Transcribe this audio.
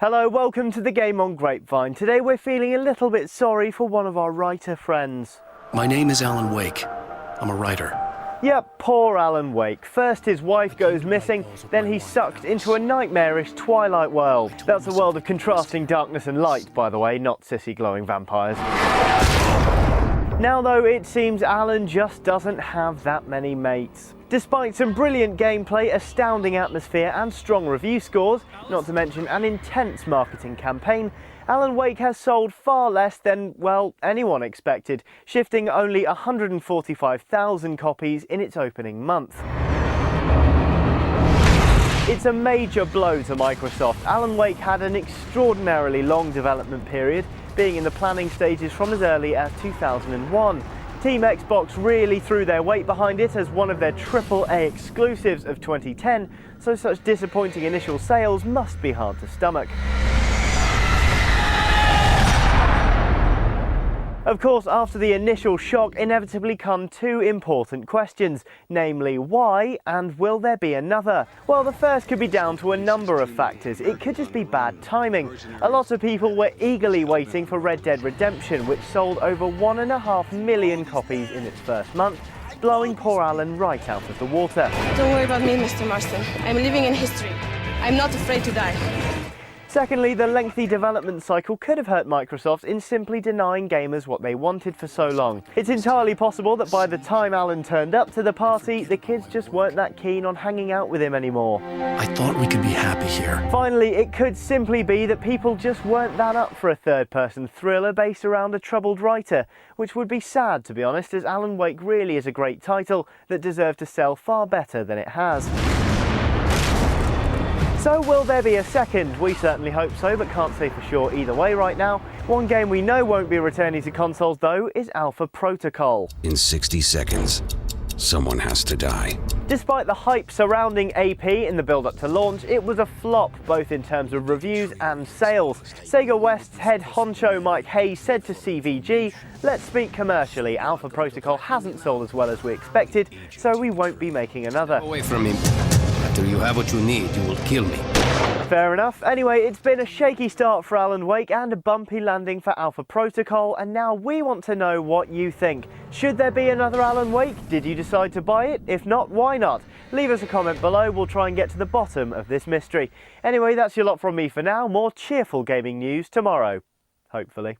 Hello, welcome to the Game on Grapevine. Today we're feeling a little bit sorry for one of our writer friends. My name is Alan Wake. I'm a writer. Yep, poor Alan Wake. First his wife goes missing, then he's sucked into a nightmarish Twilight world. That's a world of contrasting darkness and light, by the way, not sissy glowing vampires. Now though, it seems Alan just doesn't have that many mates. Despite some brilliant gameplay, astounding atmosphere and strong review scores, not to mention an intense marketing campaign, Alan Wake has sold far less than, well, anyone expected, shifting only 145,000 copies in its opening month. It's a major blow to Microsoft. Alan Wake had an extraordinarily long development period, being in the planning stages from as early as 2001. Team Xbox really threw their weight behind it as one of their AAA exclusives of 2010, so such disappointing initial sales must be hard to stomach. Of course, after the initial shock inevitably come two important questions, namely why and will there be another? Well, the first could be down to a number of factors. It could just be bad timing. A lot of people were eagerly waiting for Red Dead Redemption, which sold over 1.5 million copies in its first month, blowing poor Alan right out of the water. Don't worry about me, Mr. Marston. I'm living in history. I'm not afraid to die. Secondly, the lengthy development cycle could have hurt Microsoft in simply denying gamers what they wanted for so long. It's entirely possible that by the time Alan turned up to the party, the kids just weren't that keen on hanging out with him anymore. I thought we could be happy here. Finally, it could simply be that people just weren't that up for a third-person thriller based around a troubled writer, which would be sad, to be honest, as Alan Wake really is a great title that deserved to sell far better than it has. So will there be a second? We certainly hope so, but can't say for sure either way right now. One game we know won't be returning to consoles though is Alpha Protocol. In 60 seconds, someone has to die. Despite the hype surrounding AP in the build-up to launch, it was a flop both in terms of reviews and sales. Sega West's head honcho Mike Hayes said to CVG, "Let's speak commercially, Alpha Protocol hasn't sold as well as we expected, so we won't be making another." Away from him. After you have what you need, you will kill me. Fair enough. Anyway, it's been a shaky start for Alan Wake and a bumpy landing for Alpha Protocol, and now we want to know what you think. Should there be another Alan Wake? Did you decide to buy it? If not, why not? Leave us a comment below, we'll try and get to the bottom of this mystery. Anyway, that's your lot from me for now. More cheerful gaming news tomorrow, hopefully.